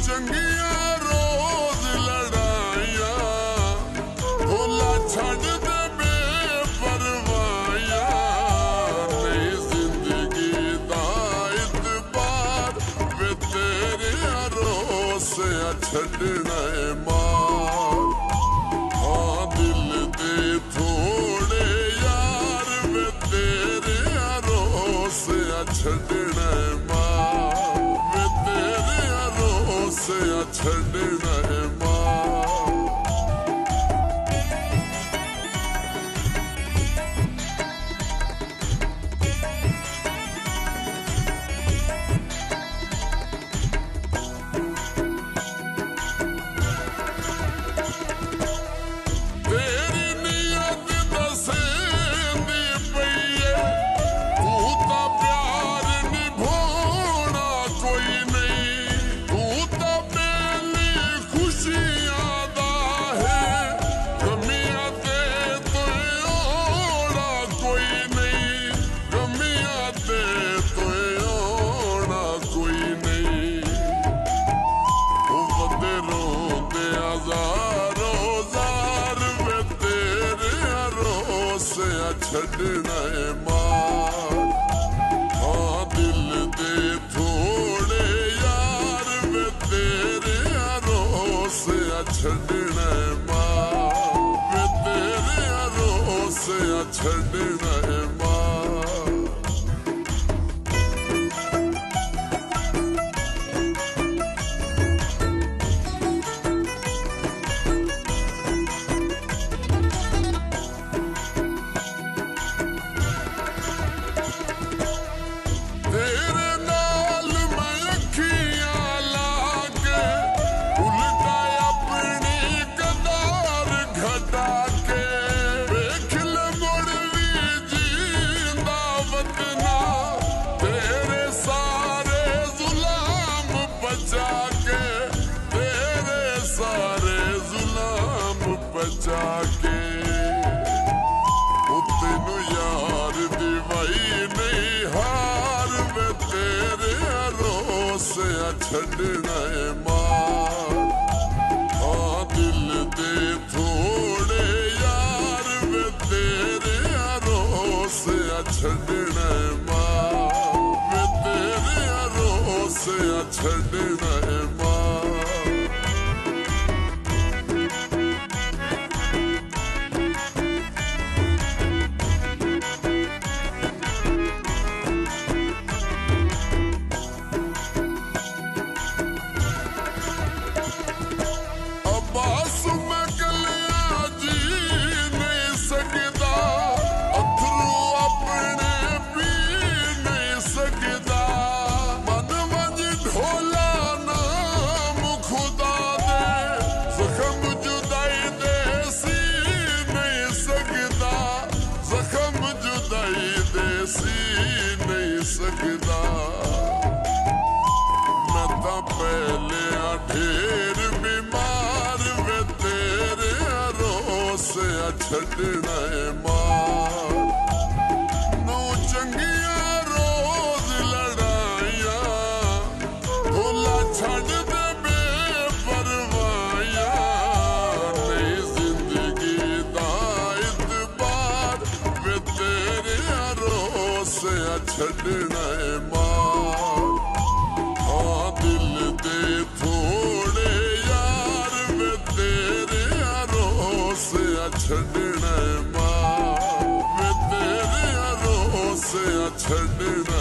चंगियां रोज लड़ाइया भोला छड़ दे बेपरवाइया नई जिंदगी दा इतबार वे तेरे रोसे छड़ना मार हाँ दिल दे थोड़े यार वे तेरे रोसे छड़ना मार वे तेरे रोसे छड़ना मार तेरी नियत दसेंदी पईए तू तां प्यार निभाउणा कोई नहीं तू तां बेली खुशियां दा है गमियां ते तोए आउणा कोई नहीं गमियां ते तोए आउणा कोई नहीं वदे रोंदे हज़ारों ज़ार वे तेरे रोसे छड़ना मार हाँ दिल दे थोड़े यार वे तेरे रोसे छड़ना मार वे तेरे रोसे छड़ना मार तेरे नाल मैं अखियां लाके उल्टा अपनी कदार घटा के वेख ले मुड़ भी जींदा वतना तेरे सारे जुलाम बचा के तेरे सारे जुलाम बचा के तेनू यार दिवाई नहीं हार वे तेरे रोसे छड़ना मार हाँ दिल दे थोड़े यार वे तेरे रोसे छड़ना मार वे तेरे रोसे छड़ना मार अब्बास मैं कलिया जी नहीं सकदा अथरू अपने पी नहीं सकदा मन मज ढोला नाम खुदा दे जख्म जुदाई दे सी नहीं सकदा जख्म जुदाई दे सी नहीं सकदा मैं तां पहले ढेर बीमार वे तेरे रोसे छड़ना मार नौ चंगियां रोज लड़ाइया भोला छड़ दे बेपरवाइया नई जिंदगी दा इतबार वे तेरे रोसे छड़ना मार हाँ दिल दे थोड़े यार वे तेरे रोसे छड़ना मार वे तेरे रोसे छड़ना